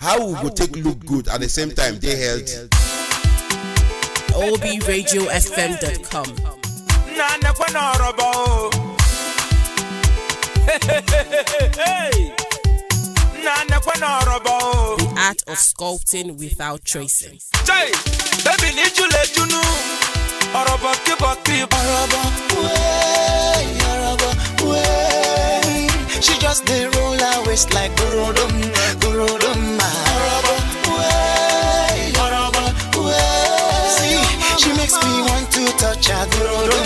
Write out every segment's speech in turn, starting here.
How we go take look good at the same time they healthy? OBRadioFM.com. The art of sculpting without tracing. She just dey roll her waist like Gorodom, Gorodom. See, she makes me want to touch her Gorodom.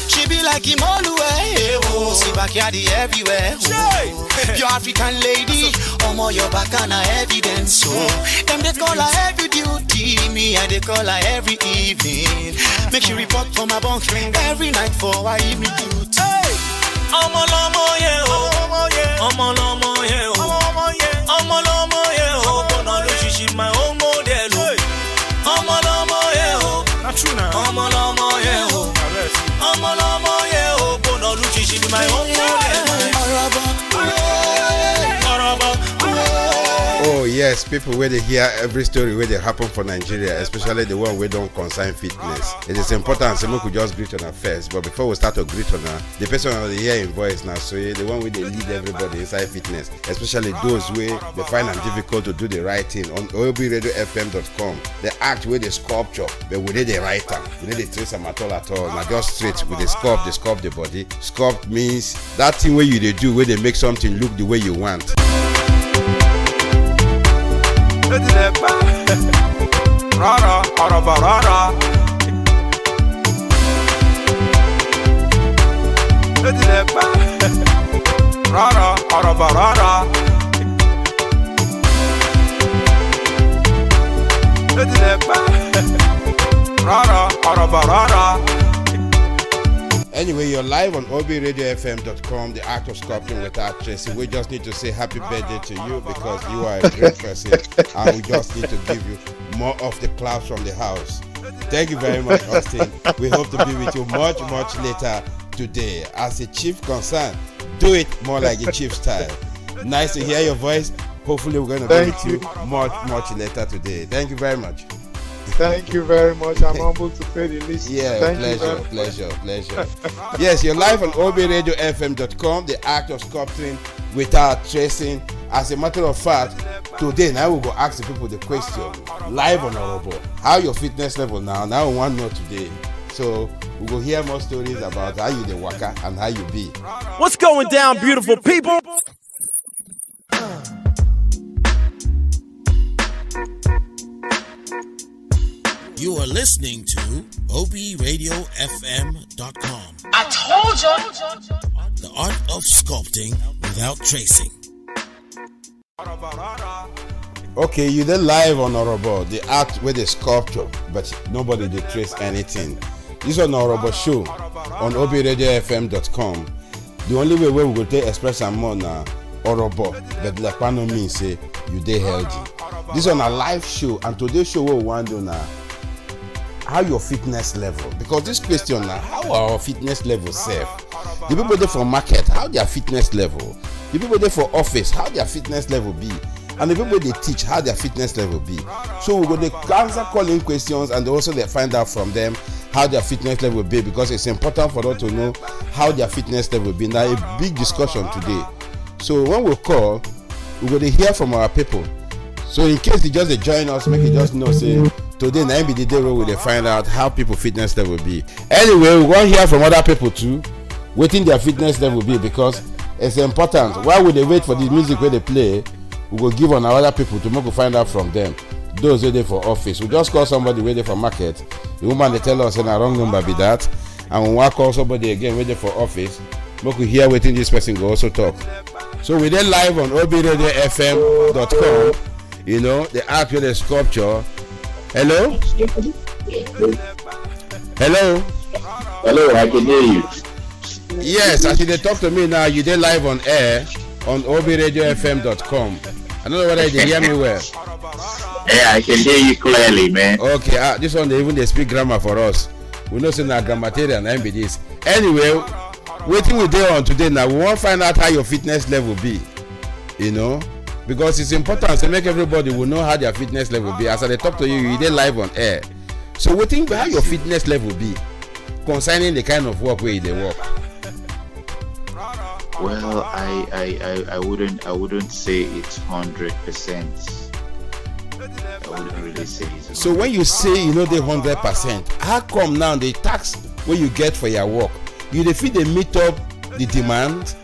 She be like Imolue, oh, see backyard everywhere. Your African lady, your back and evidence. Them they call her every duty, me and they call her every evening. Make she report for my bunk every night for her evening duty. Omolomo ye oh, omolomo ye oh, gonna lose she my own model. Omolomo ye oh, omolomo ye oh, gonna lose she my own model. Oh yes, people where they hear every story where they happen for Nigeria, especially the one where don't concern fitness. It is important so we could just greet on her first. But before we start to greet on her, the person on the hear in voice now, so the one where they lead everybody inside fitness, especially those where they find it difficult to do the right thing on OBRadioFM.com. The act where they sculpture, but we need the right time. We need the trace them at all. Not just straight with the sculpt, the body. Sculpt means that thing where you they do where they make something look the way you want. Rara, araba, rara. Rara, araba, rara. Rara, araba, rara. Anyway, you're live on OBRadioFM.com, the act of sculpting without tracing. We just need to say happy birthday to you because you are a great person, and we just need to give you more of the claps from the house. Thank you very much, Austin. We hope to be with you much later today. As a chief concern, do it more like a chief style. Nice to hear your voice. Hopefully, we're going to be with you much later today. Thank you very much. Thank you very much. I'm humbled to pay the list. Yeah, pleasure. Yes, you're live on OBRadioFM.com, the act of sculpting without tracing. As a matter of fact, today now we'll go ask the people the question, live on Orobo. How your fitness level now? Now we want to know today. So we will hear more stories about how you the waka and how you be. What's going down, beautiful people? You are listening to OBRadioFM.com. I told you. The art of sculpting without tracing. Okay, you then live on Orobo, the act with the sculpture, but nobody did trace anything. This is an Orobo show on OBRadioFM.com. The only way we will take express and more now Orobo, but like no means say you dey healthy. This is on a live show, and today's show we want to now. How your fitness level? Because this question now, how our fitness level safe? The people there for market, how their fitness level? The people there for office, how their fitness level be? And the people they teach, how their fitness level be? So we're going to answer calling questions, and also they find out from them how their fitness level be, because it's important for them to know how their fitness level be. Now a big discussion today. So when we call, we're going to hear from our people. So in case they just join us, make it just know say today na be the day where we find out how people fitness level be. Anyway, we want to hear from other people too, waiting their fitness level be, because it's important. While we wait for the music where they play, we will give on our other people to make we find out from them. Those who there for office, we just call somebody waiting for market. The woman they tell us in a wrong number be that, and we want to call somebody again waiting for office. Make we hear waiting this person go also talk. So we then live on OBRadioFM.com. You know, the act with the sculpture. Hello? Hello, I can hear you. Yes, as you talk to me now, you did live on air on OBRadioFM.com. I don't know whether you hear me well. Yeah, I can hear you clearly, man. Okay, this one, they speak grammar for us. We know saying that grammatarian and be this. Anyway, waiting we there on today now, we want to find out how your fitness level be. You know? because it's important to make everybody will know how their fitness level be. As I talk to you, you dey live on air. So we think how your fitness level be concerning the kind of work where you dey work. Well, I wouldn't say it's 100%. I wouldn't really say it's. So when you say you know the 100%, how come now the tax where you get for your work, you dey fit dey meet up the demand?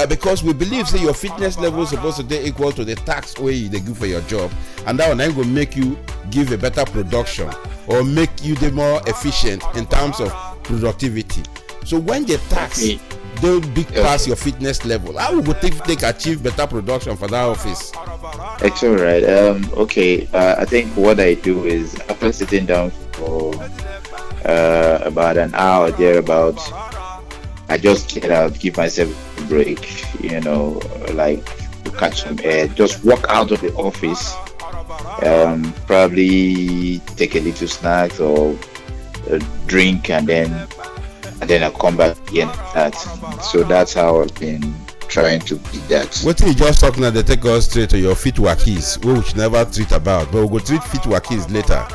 Because we believe say your fitness level is supposed to be equal to the tax where you dey give for your job, and that one then go make you give a better production or make you the more efficient in terms of productivity. So when the tax don't big pass your fitness level, how would you take achieve better production for that office? It's all right. Okay. I think what I do is after sitting down for about an hour thereabouts, I just get out, give myself a break, like to catch some air, just walk out of the office, probably take a little snack or a drink, and then I come back again. So that's how I've been trying to be that. What you just talking now, they take us straight to your fit workies, which never treat about, but we'll go treat fit workies later.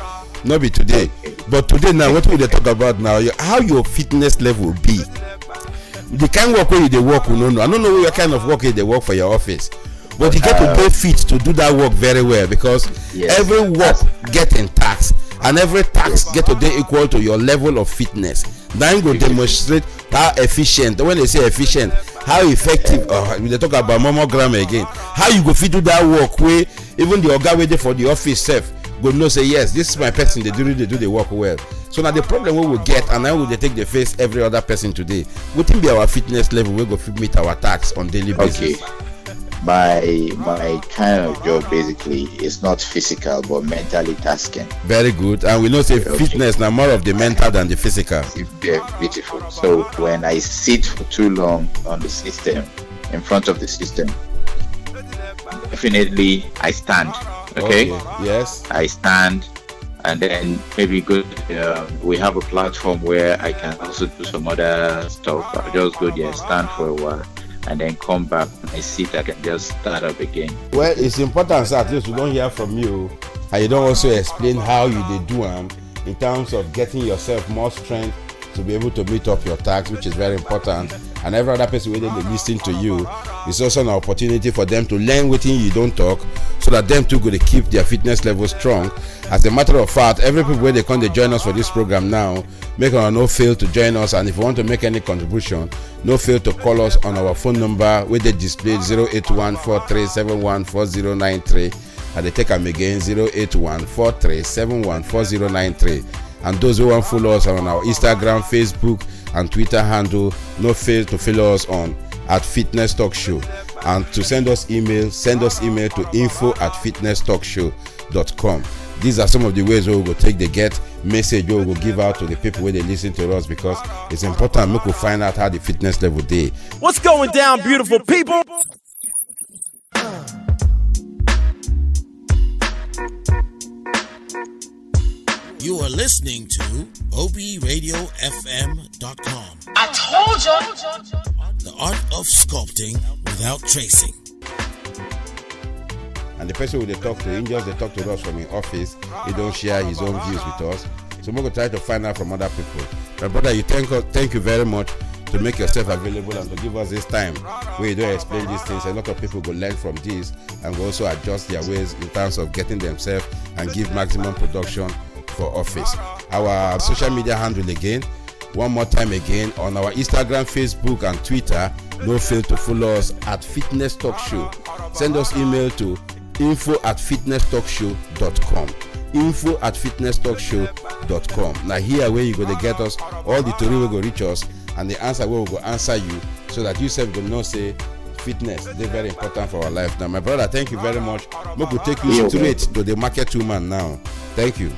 Not be today. But today now, what we they talk about now, how your fitness level be. The kind of work where you work, I don't know what kind of work you work for your office, but you get to be fit to do that work very well, because every work getting tax, and every tax get to be equal to your level of fitness. Then go demonstrate how efficient. When they say efficient, how effective. They talk about mammogram again. How you go fit do that work where even the oga waiting for the office self go know say yes, this is my person. They do the work well. So now the problem we will get, and now we will take the face every other person today. What will be our fitness level? We go meet our tax on daily basis. Okay. My kind of job basically is not physical but mentally tasking. Very good. And we know say fitness now more of the mental than the physical. Very beautiful. So when I sit for too long on the system, in front of the system, definitely I stand. Okay. Yes. I stand, and then maybe we have a platform where I can also do some other stuff. I'll just go there, stand for a while, and then come back. I sit, I can just start up again. Well, it's important, so at least we don't hear from you, and you don't also explain how you did do them in terms of getting yourself more strength to be able to meet up your tax, which is very important. And every other person waiting to listen to you, it's also an opportunity for them to learn within you don't talk, so that them too go to keep their fitness level strong. As a matter of fact, every people where they come to join us for this program now, make sure no fail to join us. And if you want to make any contribution, no fail to call us on our phone number with the display 08143714093, and they take them again 08143714093. And those who want to follow us on our Instagram, Facebook, and Twitter handle, no fail to follow us on @Fitness Talk Show. And to send us email to info@fitnesstalkshow.com. These are some of the ways we will take the get message we will give out to the people when they listen to us, because it's important we could find out how the fitness level day. What's going down, beautiful people? You are listening to obradiofm.com. I told you. The art of sculpting without tracing. And the person who they talk to, angels, they talk to us from the office. He don't share his own views with us. So we're going to try to find out from other people. But brother, you thank you very much to make yourself available and to give us this time where you don't explain these things. A lot of people go learn from this and go also adjust their ways in terms of getting themselves and give maximum production for office. Our social media handle again, one more time again, on our Instagram, Facebook, and Twitter. No fail to follow us @Fitness Talk Show. Send us email to info@fitnesstalkshow.com. info@fitnesstalkshow.com. Now here where you go to get us all the story will go reach us, and the answer will go answer you, so that you self will know say fitness is very important for our life. Now my brother, thank you very much. We will take you straight to the market woman now. Thank you.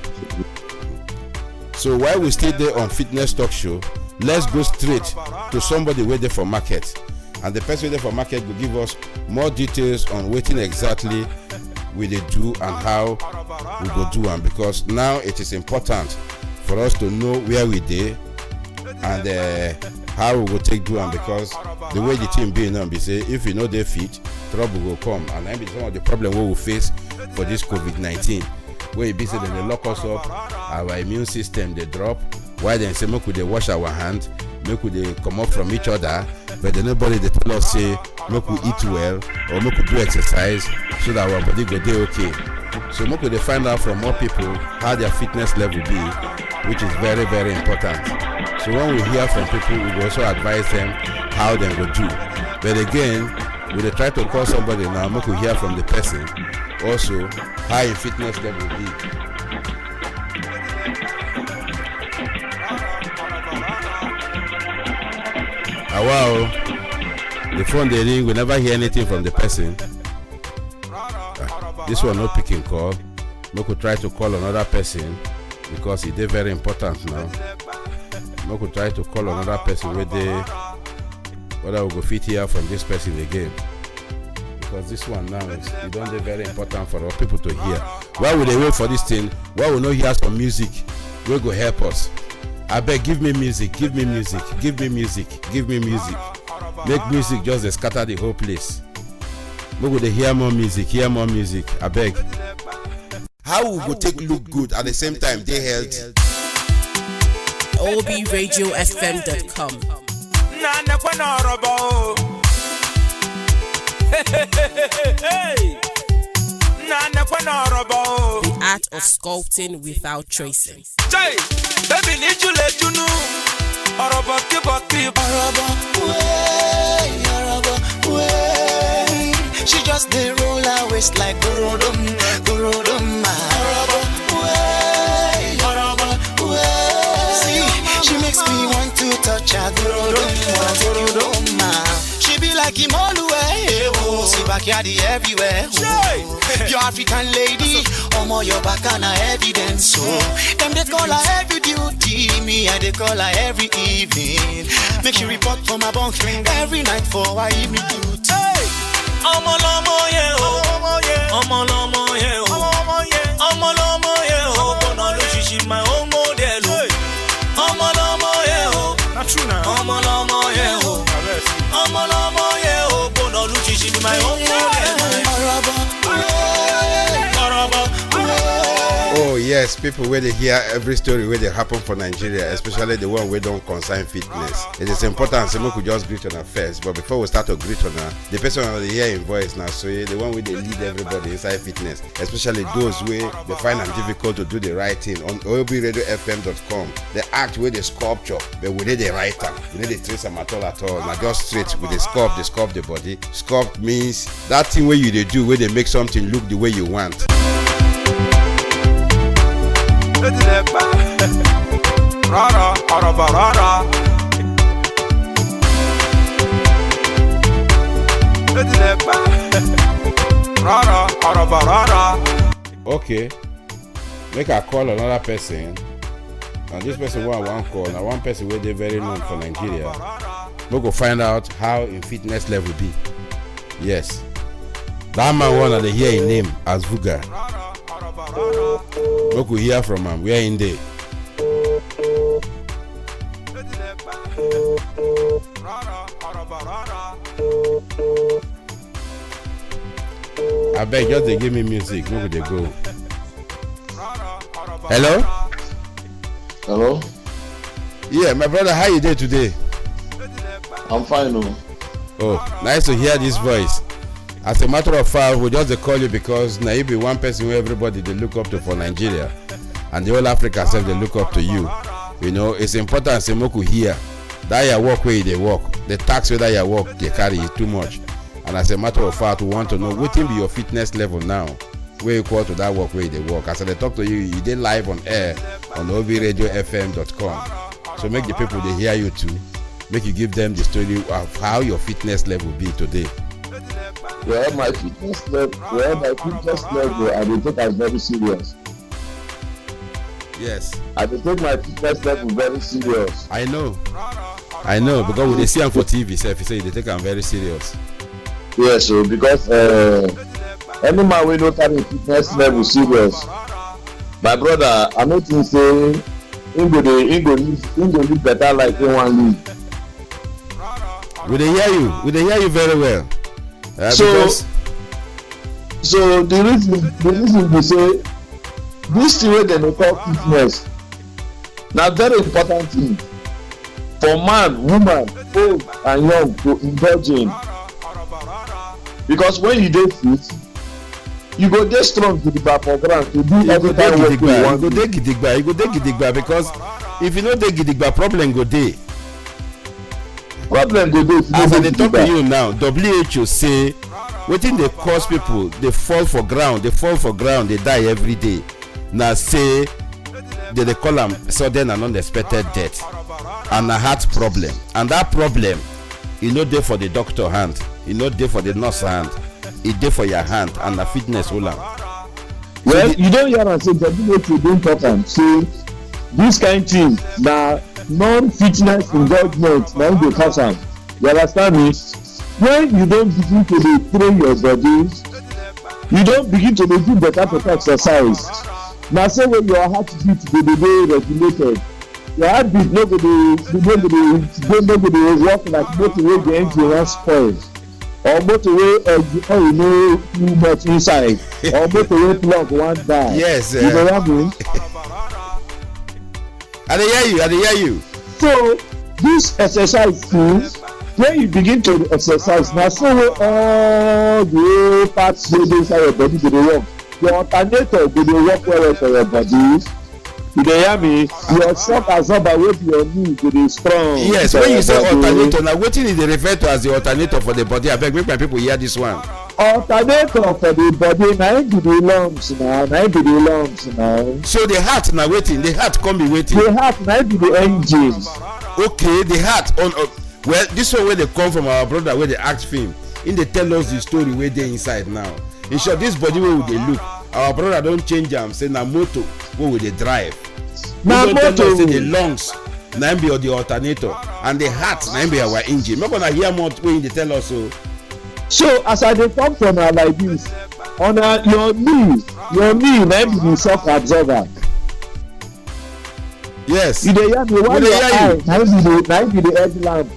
So while we stay there on Fitness Talk Show, let's go straight to somebody waiting for market, and the person waiting for market will give us more details on waiting exactly we they do and how we go do them, because now it is important for us to know where we dey and how we will take do them, because the way the team being on be say if you know they fit, trouble will come, and that be some of the problem we will face for this COVID-19. Where it be said they lock us up, our immune system they drop. Why then say make we dey wash our hands, make we dey come up from each other, but then nobody they tell us say make we eat well or make we do exercise so that our body go dey okay. So make we dey find out from more people how their fitness level be, which is very very important. So when we hear from people, we will also advise them how they go do. But again, we dey try to call somebody now, make we hear from the person also how your fitness level be. Wow, the phone they ring, we never hear anything from the person. This one no picking call. We could try to call another person because it is very important now. We could try to call another person whether we go fit here from this person again. Because this one now is it don't be very important for our people to hear. Why would they wait for this thing? Why would not hear some music? We go help us. I beg, give me music, give me music, give me music, give me music. Make music just scatter the whole place. We go hear more music, I beg. How we go take look good at the same time they healthy? OBRadioFM.com. The art of sculpting without tracing. Baby, need you let you know. She just dey roll her waist like gorodom, gorodom. See, she makes me want to touch her gorodom. She be like Imolue, oh, see backyard everywhere. Your African lady, omo your back and evidence. So them they call her every duty, me I they call her every evening. Make she report for my bunk every night for her evening duty. Omo lomo yeah, omo lomo yeah, omo lomo yeah, Bono Lucy she my own model. Omo lomo yeah, not true now. Omo lomo yeah, omo lomo yeah, Bono Lucy she my own model. Oh yes, people where they hear every story where they happen for Nigeria, especially the one where don't concern fitness. It is important so we could just greet on her first. But before we start to greet on her, the person on the hear in voice now, so the one where they lead everybody inside fitness, especially those where they find it difficult to do the right thing on OBRadioFM.com. They act with the sculpture, but we need the right time. We need the trace them at all. Not just straight with the sculpt the body. Sculpt means that thing where you they do where they make something look the way you want. Okay, make a call another person, and this person one call. Now one person where they very known for Nigeria. We go find out how in fitness level be. Yes, that man wanna hear his name as Vuga. We could hear from him. We are in there. I beg just they give me music. Where would they go? Hello? Hello? Yeah, my brother, how you doing today? I'm fine. Oh, nice to hear this voice. As a matter of fact, we just call you because now you be one person who everybody they look up to for Nigeria, and the whole Africa self they look up to you. You know, it's important to make you hear that your work where they work, the tax where that your work they carry is too much. And as a matter of fact, we want to know what will be your fitness level now, where you call to that work where they work. As I talk to you, you did live on air on OBRadioFM.com. So make the people they hear you too. Make you give them the story of how your fitness level be today. Well, my fitness level, I will take as very serious. Yes. I will take my fitness level very serious. I know, because when they see them for TV, so if you say they take them very serious. Yes, so because any man will not carry fitness level serious. My brother, I don't think say he go live better like he want live. We they hear you very well. So the reason we say this thing wey dem dey call fitness na very important thing for man, woman, old and young to indulge in, because when you dey fit you go dey strong gidigba for ground to do every kind work wey you wan do. You go dey gidigba because if you no dey gidigba problem go dey. As I dey talk to you now, WHO say wetin dey cause people dey fall for ground dey die every day na say they call am sudden and unexpected death and na heart problem, and that problem e no dey for the doctor hand, e no dey for the nurse hand, e dey for your hand, and na fitness hold am. Well, you don hear am say WHO don talk am say this kind thing na non-fitness indulgence na im dey cause am. You understand me? When you don begin to dey train your body, you don begin to dey do better exercise, na so when your heartbeat go dey regulated, your heartbeat no go dey work like motor wey the engine wan spoil, or motor wey oil no too much inside, or motor wey plug wan die. Yes, you know what I mean? I dey hear you. So this exercise thing, when you begin to exercise, na so wey all the parts wey dey inside your body go dey work. Your alternator go dey work well for your body. You dey hear me? Your shock absorber wey be your knee go dey strong. Yes, when you say alternator, na wetin e dey refer to as the alternator for the body? Abeg make my people hear this one. Alternator for the body na im be the lungs now. So the heart na wetin? The heart come be wetin? The heart na im be the engine. Okay, the heart on well, this one wey dey come from our brother wey dey act film, him dey tell us the story wey dey inside now. In short, this body wey we dey look, our brother don change am say na motor wey we dey drive. Na motor. Say the lungs na im be the alternator and the heart na im be our engine. Make una hear more wey him dey tell us o. So as I dey talk to una like this, una your knee na im be the shock absorber. Yes. You dey hear me? While your eye na im be the headlamp.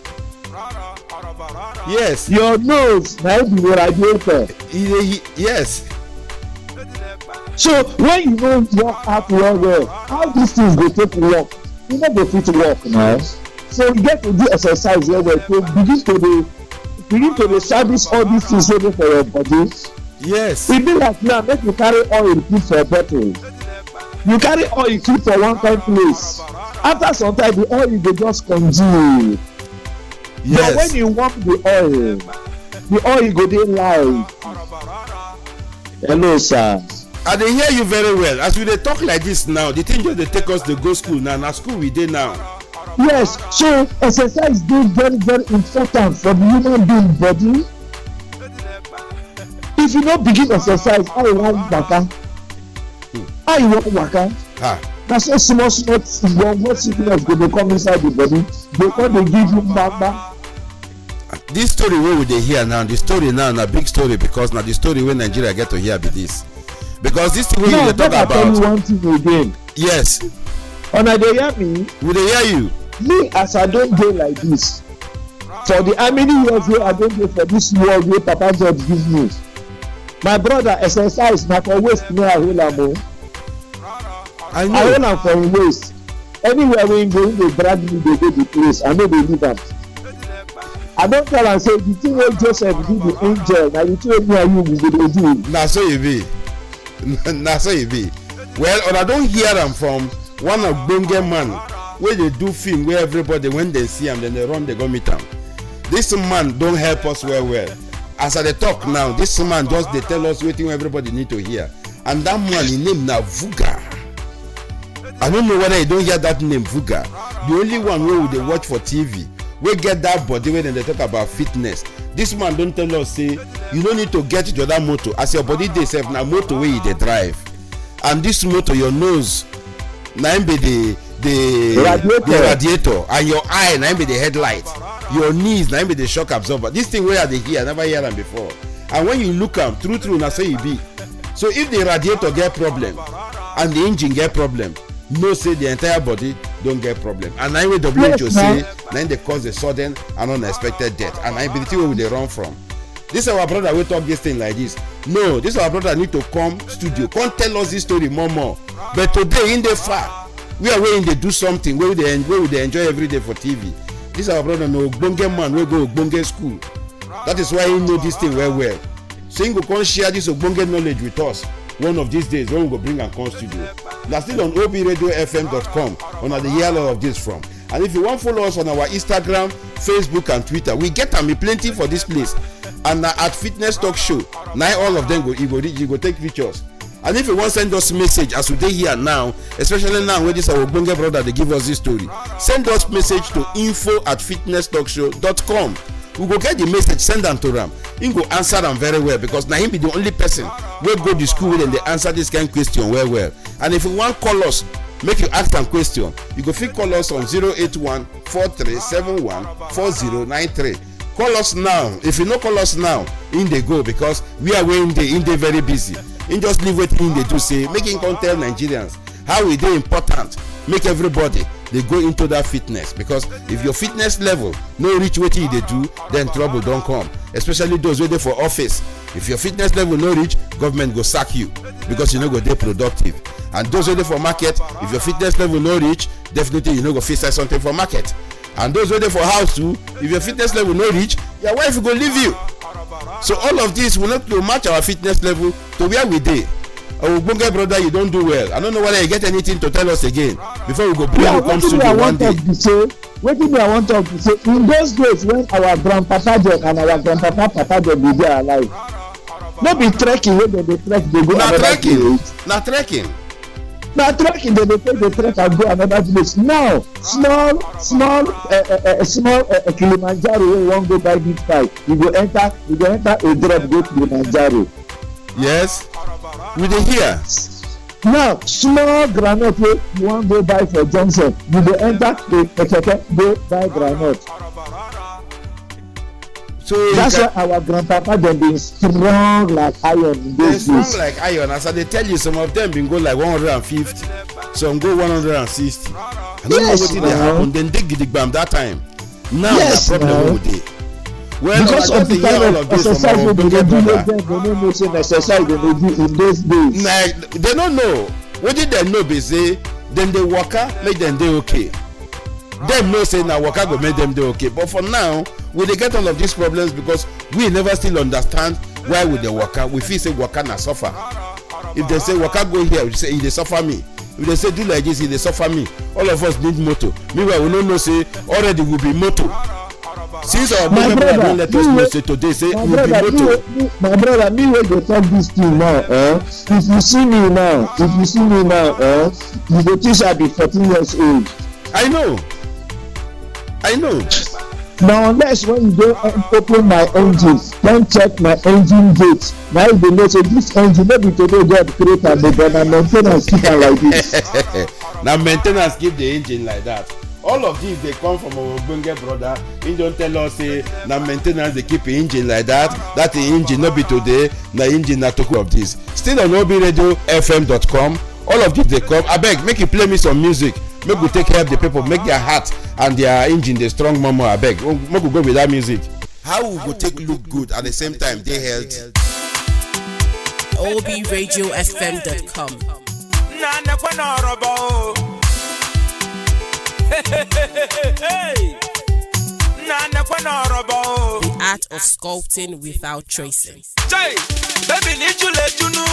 Yes. Your nose na im be the radiator. Yes. So when you no work out well, how these things go take work? You no go fit work now. So you get to do exercise well to begin to dey service all these things wey dey for your body. Yes. E be like now make you carry oil put for bottle. You carry oil keep for one kind place. After some time the oil go just congeal. Yes. But when you warm the oil go dey live. Hello sir. I dey hear you very well. As we dey talk like this now, the thing just dey take us dey go school now. Na school we dey now. Yes, so exercise dey very very important for the human being body. If you no begin exercise, how you wan waka? Na so small sickness go dey come inside the body. Dey come dey give you gbagba. This story wey we dey hear now, the story now na big story because na the story wey Nigeria get to hear be this. Because this thing wey you dey talk about. Tell you one thing again. Yes. Una dey hear me? We dey hear you. Me as I don dey like this, for the how many years wey I don dey for this world wey Papa God give me, my brother exercise na for waist me I hold am o. I hold am for him waist. Anywhere wey him go, him dey drag me dey go the place. I no dey leave am. I don tell am say the thing wey Joseph do the angel na the thing wey me and you we go dey do. Na so e be. Na so e be. Well, una don hear am from one ogbonge man wey dey do film wey everybody when dem see am dem dey run dey go meet am. This man don help us well. As I dey talk now, this man just dey tell us wetin everybody need to hear, and that man him name na Vuga. I don't know whether you don hear that name Vuga. The only one wey we dey watch for TV wey get that body wey dem dey talk about fitness. This man don tell us say you no need to get the other motor, as your body dey sef na motor wey you dey drive, and this motor your nose na im be the radiator, and your eye na im be the headlight, your knees na im be the shock absorber. This thing wey I dey hear I never hear am before, and when you look am true na so e be. So if the radiator get problem and the engine get problem, know say the entire body don get problem, and na im wey WHO say na im dey cause a sudden and unexpected death, and na im be the thing wey we dey run from. This our brother will talk this thing like this. No, this our brother need to come studio, come tell us this story more. But today in the far, we are waiting to do something where they enjoy every day for TV. This our brother no Ogbonge man we go Ogbonge school. That is why he know this thing well. So he go come share this Ogbonge knowledge with us one of these days when we go bring and come studio. We are still on obradiofm.com on the hear all of this from. And if you want to follow us on our Instagram, Facebook and Twitter, we get them plenty for this place. And at Fitness Talk Show, now all of them you go take pictures. And if you want to send us message as we dey here now, especially now when this our Ogbonge brother they give us this story, send us message to info@fitnesstalkshow.com. We go get the message, send them to them. He go answer them very well because now him be the only person wey go to school and they answer this kind of question well. And if you want call us, make you ask them question, you go fit call us on 081-4371-4093. Call us now. If you no call us now, in they go because we are in they very busy. In just leave wetin they do say, make him come tell Nigerians how it is important. Make everybody they go into that fitness because if your fitness level no reach wetin they do, then trouble don't come. Especially those waiting for office. If your fitness level no reach, government go sack you because you no go dey productive. And those waiting for market, if your fitness level no reach, definitely you no go fit sell something for market. And those waiting for house too, if your fitness level no reach, your wife go leave you. So all of this will not to match our fitness level to where we dey. Our Ogbonge brother, you don't do well. I don't know whether you get anything to tell us again before we go bring you come studio one day. Wetin I want to say, in those days when our grandpapa John and our grandpapa John be there alive, no be trekking wey dem dey trek dey go another village. Na trekking. Na trekking dem dey take dey trek and go another village. Now small Kilimanjaro wey you wan go buy big pipe, you go enter a drop go Kilimanjaro. Yes, we dey hear. Now small groundnut wey you wan go buy for Johnson, you go enter a keke go buy groundnut. So that's why our grandpapa dem been strong like iron in those days. Strong like iron. As I dey tell you, some of them been go like 150, some go 160. I don't know wetin dey happen. Dem dey gidigbam that time. Now na problem wey dey. Well, because of the kind of exercise wey dem dey do make dem no know say na exercise dem dey do in those days. Nah, they no know. Wetin dem know be say dem dey waka make dem dey okay. Dem know say na waka go make dem dey okay. But for now, we dey get all of these problems because we never still understand why we dey waka. We feel say waka na suffer. If they say waka go here, we say e dey suffer me. If they say do like this, e dey suffer me. All of us need motor. Meanwhile, we no know say already we be motor. Since our brother don let us know say today say we be motor. My brother, me wey dey talk this thing now, if you see me now, you go think I be 14 years old. I know. Now unless when you go open my engine, then check my engine gate, now you know say this engine no be today God create am, but na maintenance keep am like this. Na maintenance keep the engine like that. All of these dey come from our Ogbonge brother. He don tell us say na maintenance dey keep the engine like that. That the engine no be today, na engine na toku of this. Still on obradiofm.com. All of these dey come. Abeg make you play me some music. Make we take care of the people, make their heart and their engine dey strong more. Abeg make we go with that music. How we go take look good at the same time dey healthy? obradiofm.com. The art of sculpting without tracing. Baby, need you let you know.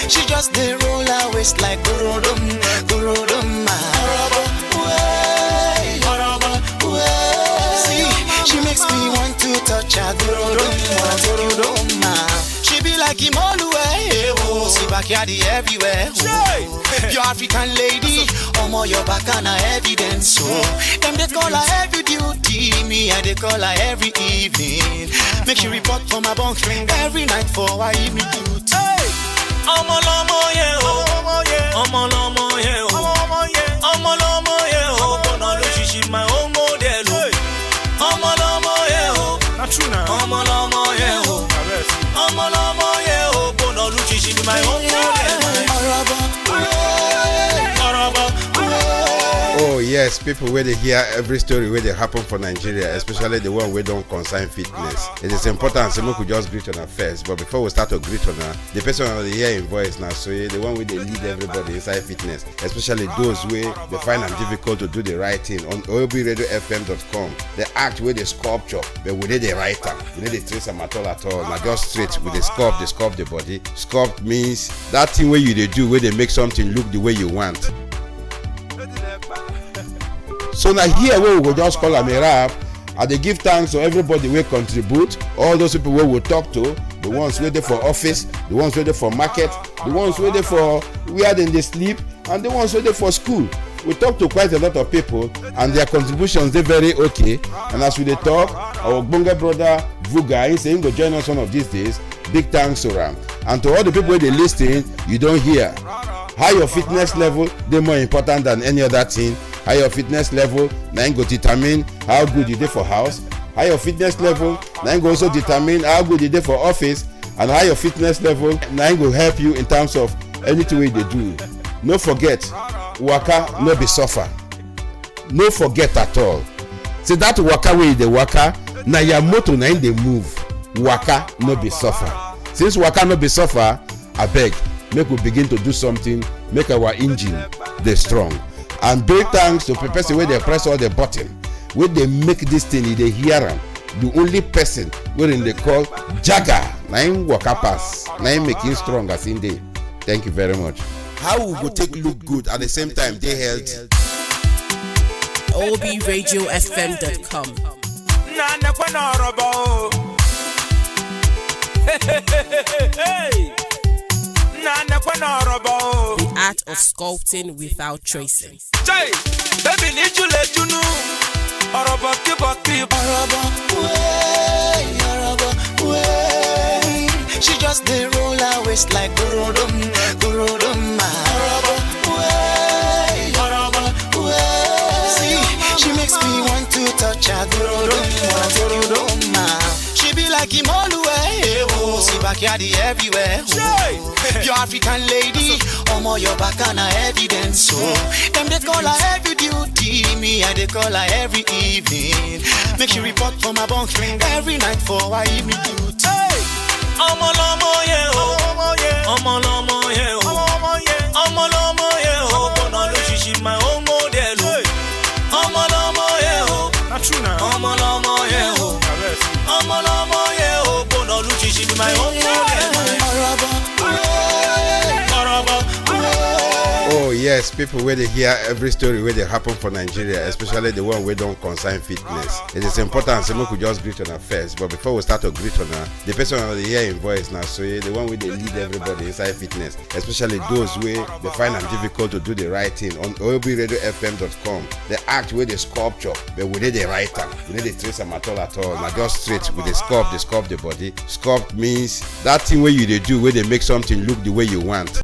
She just dey roll her waist like Gorodom. See, she makes me want to touch her Gorodom. She be like Imoluwe, oh, see backyard everywhere. Your African lady, your back and evidence. So, them they call her every duty, me and they call her every evening. Make she report for my bunk every night for her evening duty. My own model. Not true now. My own model. Oh yes, yes, people where they hear every story where they happen for Nigeria, especially the one where don't concern fitness. It is important so we could just greet on her first. But before we start to greet on her, the person on the hear in voice now, so the one where they lead everybody inside fitness, especially those where they find it difficult to do the right thing on obradiofm.com. They act with the sculpture, but we need the right time. We need the trace them at all. Not just straight with the sculpt the body. Sculpt means that thing where you they do where they make something look the way you want. So now here we will just call them a wrap, and they give thanks to everybody who contribute, all those people we will talk to, the ones waiting for office, the ones waiting for market, the ones waiting for where they sleep, and the ones waiting for school. We talk to quite a lot of people, and their contributions they very okay. And as we dey talk, our Bonga brother Vuga is saying go join us one of these days. Big thanks to Ram, and to all the people they listening. You don't hear how your fitness level they more important than any other thing. How your fitness level now go determine how good you dey for house. How your fitness level now go also determine how good you dey for office, and how your fitness level now go help you in terms of anything wey they do. No forget, waka no be suffer. No forget at all. See that waka wey dey waka, na your motor na im dey move. Waka no be suffer. Since waka no be suffer, abeg make we begin to do something, make our engine dey strong. And big thanks to the person wey dey press all the button, wey dey make this thing e dey hear am. The only person wey dem dey call Jaga, na im waka pass, na im make him strong as im dey. Thank you very much. How we go take look good at the same time dey healthy? obradiofm.com. The art of sculpting without tracing. Baby, need you let you know. She just dey roll her waist like Gorodom, Gorodom. See, she makes me want to touch her Gorodom, Gorodom. She be like Imolue, oh, see backyard everywhere. Oh. Your African lady, your back and evidence. So them they call her every duty, me I they call her every evening. Make she report for my bunk every night for her evening duty. Hey, Omolomo yeah, Omolomo yeah, Omolomo yeah, Bono she my own model. Omolomo yeah, not true now. Omolomo yeah, Omolomo yeah, Bono she my own model. Oh yes, people where they hear every story where they happen for Nigeria, especially the one where don't concern fitness. It is important so we could just greet on her first. But before we start to greet on her, the person on the hear in voice now, so the one where they lead everybody inside fitness, especially those where they find it difficult to do the right thing on obradiofm.com. They act with the sculpture, but we need the right time. We need the trace them at all. Not just straight with the sculpt the body. Sculpt means that thing where you they do where they make something look the way you want.